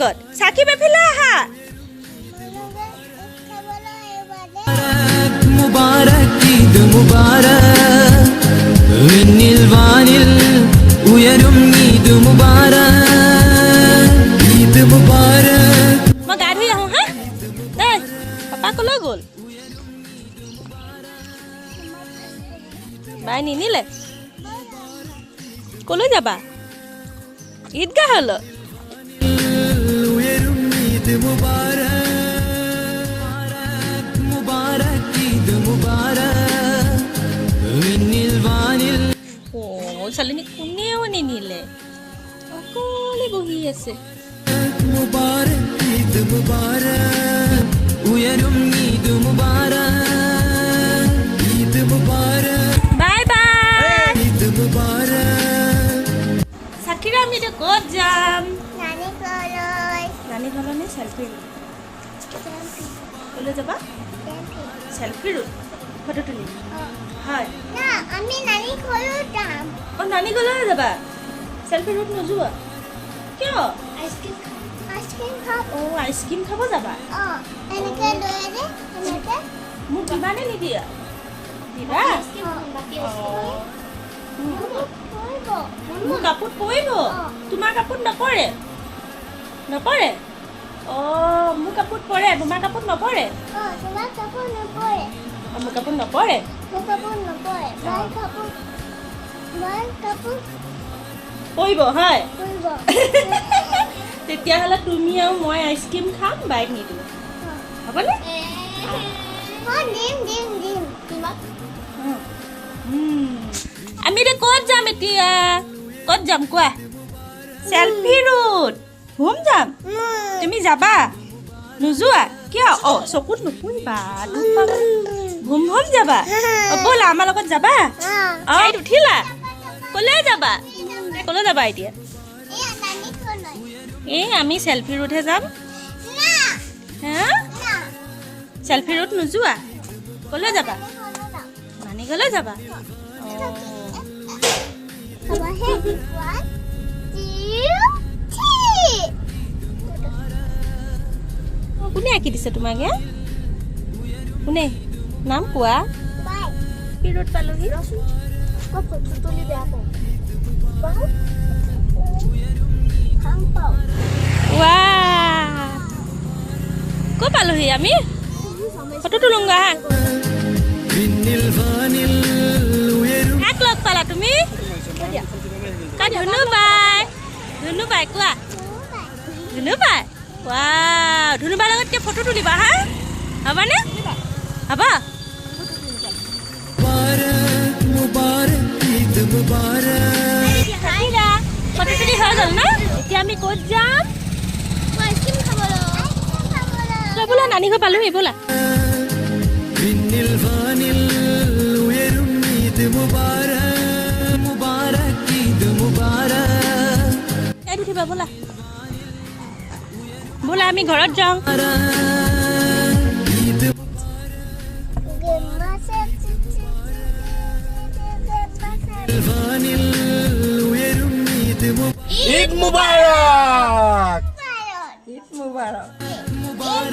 লগত সাকিব এফালে আহা മുബാരക് ഈദ് മുബാരക് വിണ്ണിൽ വാനിൽ ഉയരും ഈദ് മുബാരക് ഈദ് മുബാരക് মই গা ধুই আহোঁ হা দেই পাপা কলৈ গ'ল বাই নিনিলে কলৈ যাবা ঈদগাহ হল ഉയരും ഈദ് മുബാരക് മുബാരക് ഈദ് മുബാരക് വിണ്ണിൽ വാനിൽ ছোৱালীজনী কোনেও নিনিলে অকলে বহি আছে മുബാരക് ഈദ് മുബാരക് ഉയരും ഈദ് മുബാരക് ഈദ് മുബാരക് বাই বাই ഈദ് മുബാരക് সাকিৰা আমি এতিয়া ক'ত যাম নানি ঘৰলৈ নানি ঘৰলৈ চেল্ফি ক'লৈ যাবা চেল্ফি ৰোড ফটো তুলি হয় না আমি নানি ঘৰত যাম অঁ নানি ঘৰলৈ যাবা চেল্ফি ৰোড নোযোৱা কিয় আইচক্ৰীম খাম অঁ আইচক্ৰীম খাব যাবা অঁ এনেকৈ লৈ আনে এনেকৈ মোক দিবানে নিদিয়া দিবা কৰিব মোৰ কাপোৰ পৰিব তোমাৰ কাপোৰ নপৰে নপৰে অঁ মোৰ কাপোৰ পৰে তোমাৰ কাপোৰ নপৰে অঁ তোমাৰ কাপোৰ নপৰে অঁ মোৰ কাপোৰ নপৰে মোৰ কাপোৰ নপৰে মই কাপোৰ পৰিব হয় কৰিব তেতিয়াহ'লে তুমি আৰু মই আইচক্ৰীম খাম বাইক নিদিওঁ হ'বনে মই দিম তোমাক আমি এতিয়া ক'ত যাম এতিয়া ক'ত যাম কোৱা চেল্ফি ৰোড হোম যাম তুমি যাবা নোযোৱা কিয় অঁ চকুত নপৰিবা হোম হোম যাবা ব'লা আমাৰ লগত যাবা অঁ উঠিলা ক'লৈ যাবা ক'লৈ যাবা এতিয়া এয়া নানি ঘৰলৈ এই আমি চেল্ফি ৰোডহে যাম না হা না চেল্ফি ৰোড নোযোৱা ক'লৈ যাবা ঘৰলৈ যাম নানি ঘৰলৈ যাবা Come on, hey. 1, 2, 3. কোনে আঁকি দিছে তোমাকে কোনে নাম কোৱা Bye. কি ৰোড পালোহি মই ফটো তুলি বেয়া পাওঁ ভাল পাওঁ ৱা ক'ত পালোহি আমি ফটো তোলোংগা হা വിണ്ണിൽ വാനിൽ ഉയരും কাক লগ পালা তুমি কা ধুনু বাই কোৱা ধুনু বাই ৱাও ধুনু বাৰ লগত ফটো তুলিবা হা হ'বনে হ'ব മുബാരക് মুবাৰক ঈদ মুবাৰক সাকিৰা ফটো তুলি হৈ গ'ল ন এতিয়া আমি ক'ত যাম মই আইচক্ৰীম খাবলৈ বোলা নানি ঘৰ পালোহি ব'লা വിണ്ണിൽ വാനിൽ ഉയരും ഈദ് മുബാരക് മുബാരക് ഈദ് മുബാരക് এই উঠিবা ব'লা ব'লা আমি ঘৰত যাওঁ ഈദ് വാനിൽ ഉയരും ഈദ് ঈদ মুবাৰক ঈদ মুবাৰক മുബാരക്